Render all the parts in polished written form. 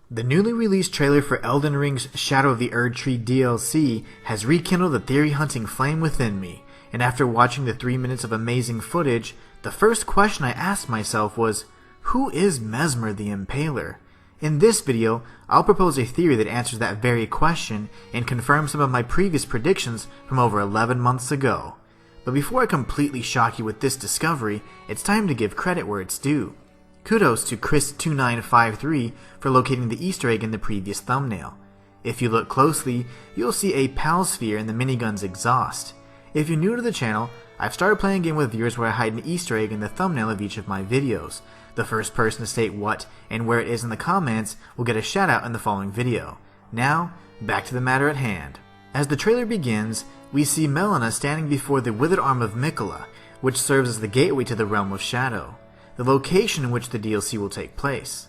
The newly released trailer for Elden Ring's Shadow of the ERDTREE DLC has rekindled the theory-hunting flame within me, and after watching the 3 minutes of amazing footage, the first question I asked myself was, who is Mesmer the Impaler? In this video, I'll propose a theory that answers that very question and confirms some of my previous predictions from over 11 months ago. But before I completely shock you with this discovery, it's time to give credit where it's due. Kudos to Chris2953 for locating the Easter egg in the previous thumbnail. If you look closely, you'll see a PAL sphere in the minigun's exhaust. If you're new to the channel, I've started playing a game with viewers where I hide an Easter egg in the thumbnail of each of my videos. The first person to state what and where it is in the comments will get a shout out in the following video. Now, back to the matter at hand. As the trailer begins, we see Melina standing before the withered arm of MIQUELLA, which serves as the gateway to the realm of Shadow, the location in which the DLC will take place.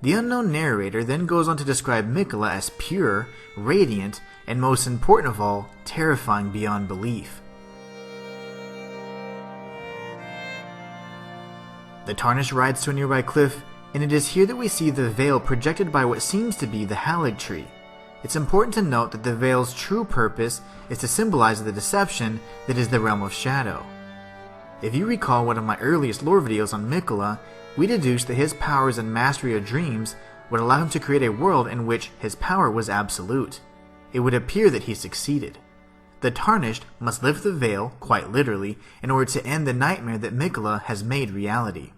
The unknown narrator then goes on to describe MIQUELLA as pure, radiant, and most important of all, terrifying beyond belief. The Tarnished rides to a nearby cliff, and it is here that we see the veil projected by what seems to be the ELDENRING. It's important to note that the veil's true purpose is to symbolize the deception that is the realm of Shadow. If you recall one of my earliest lore videos on MIQUELLA, we deduced that his powers and mastery of dreams would allow him to create a world in which his power was absolute. It would appear that he succeeded. The Tarnished must lift the veil, quite literally, in order to end the nightmare that MIQUELLA has made reality.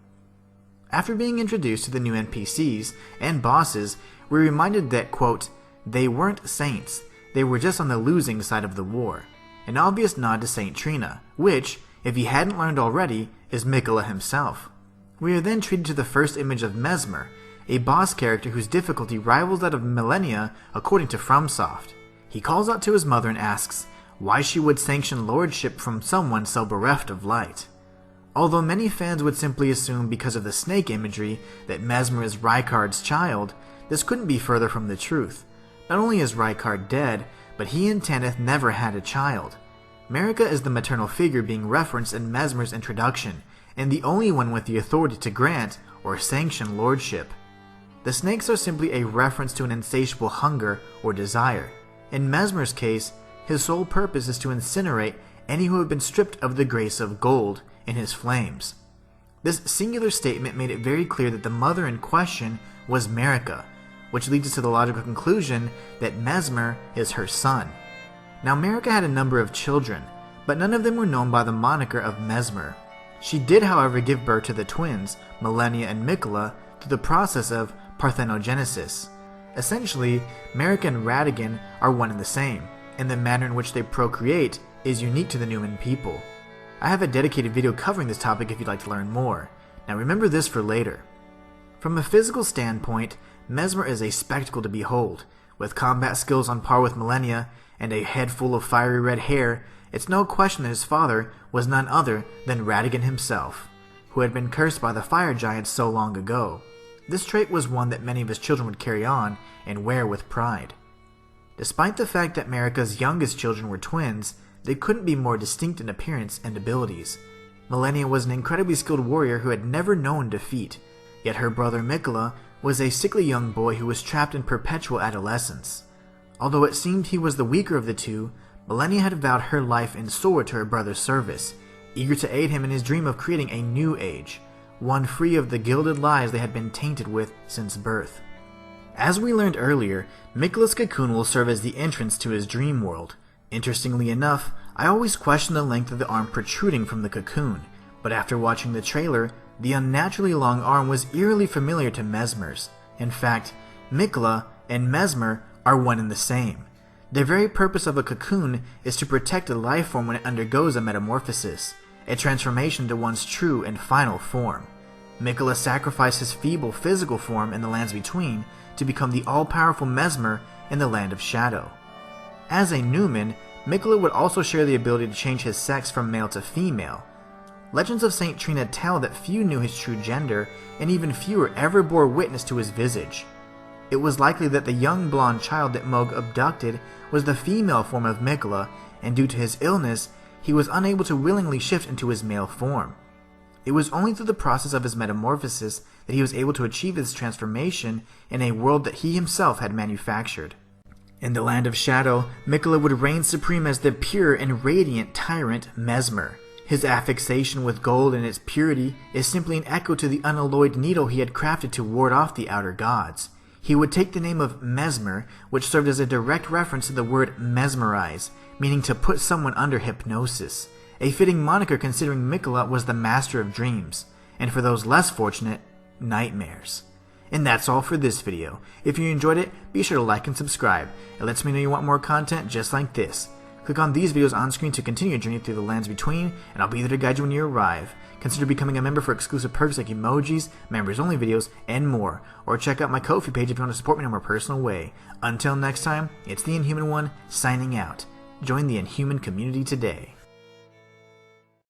After being introduced to the new NPCs and bosses, we're reminded that, quote, they weren't saints, they were just on the losing side of the war. An obvious nod to Saint Trina, which, if you hadn't learned already, is MIQUELLA himself. We are then treated to the first image of Mesmer, a boss character whose difficulty rivals that of Millennia according to FromSoft. He calls out to his mother and asks why she would sanction lordship from someone so bereft of light. Although many fans would simply assume because of the snake imagery that Mesmer is Rykard's child, this couldn't be further from the truth. Not only is Rykard dead, but he and Tanith never had a child. Marika is the maternal figure being referenced in Mesmer's introduction, and the only one with the authority to grant or sanction lordship. The snakes are simply a reference to an insatiable hunger or desire. In Mesmer's case, his sole purpose is to incinerate any who have been stripped of the grace of gold in his flames. This singular statement made it very clear that the mother in question was Marika, which leads us to the logical conclusion that Mesmer is her son. Now, Marika had a number of children, but none of them were known by the moniker of Mesmer. She did, however, give birth to the twins, Millennia and MIQUELLA, through the process of parthenogenesis. Essentially, Marika and Radagon are one and the same, and the manner in which they procreate is unique to the Inhuman people. I have a dedicated video covering this topic if you'd like to learn more. Now remember this for later. From a physical standpoint, Mesmer is a spectacle to behold. With combat skills on par with Millennia, and a head full of fiery red hair, it's no question that his father was none other than Radagon himself, who had been cursed by the fire giants so long ago. This trait was one that many of his children would carry on and wear with pride. Despite the fact that Marika's youngest children were twins, they couldn't be more distinct in appearance and abilities. Millennia was an incredibly skilled warrior who had never known defeat, yet her brother MIQUELLA was a sickly young boy who was trapped in perpetual adolescence. Although it seemed he was the weaker of the two, Millennia had vowed her life and sword to her brother's service, eager to aid him in his dream of creating a new age, one free of the gilded lies they had been tainted with since birth. As we learned earlier, MIQUELLA's cocoon will serve as the entrance to his dream world. Interestingly enough, I always questioned the length of the arm protruding from the cocoon, but after watching the trailer, the unnaturally long arm was eerily familiar to Mesmer's. In fact, MIQUELLA and Mesmer are one and the same. The very purpose of a cocoon is to protect a life form when it undergoes a metamorphosis, a transformation to one's true and final form. MIQUELLA sacrificed his feeble physical form in the lands between to become the all-powerful Mesmer in the land of Shadow. As a Inhuman, MIQUELLA would also share the ability to change his sex from male to female. Legends of Saint Trina tell that few knew his true gender, and even fewer ever bore witness to his visage. It was likely that the young blonde child that Mohg abducted was the female form of MIQUELLA, and due to his illness, he was unable to willingly shift into his male form. It was only through the process of his metamorphosis that he was able to achieve his transformation in a world that he himself had manufactured. In the land of shadow, MIQUELLA would reign supreme as the pure and radiant tyrant Mesmer. His affixation with gold and its purity is simply an echo to the unalloyed needle he had crafted to ward off the outer gods. He would take the name of Mesmer, which served as a direct reference to the word mesmerize, meaning to put someone under hypnosis. A fitting moniker considering MIQUELLA was the master of dreams, and for those less fortunate, nightmares. And that's all for this video. If you enjoyed it, be sure to like and subscribe. It lets me know you want more content just like this. Click on these videos on screen to continue your journey through the lands between, and I'll be there to guide you when you arrive. Consider becoming a member for exclusive perks like emojis, members-only videos, and more. Or check out my Ko-fi page if you want to support me in a more personal way. Until next time, it's the Inhuman One, signing out. Join the Inhuman community today.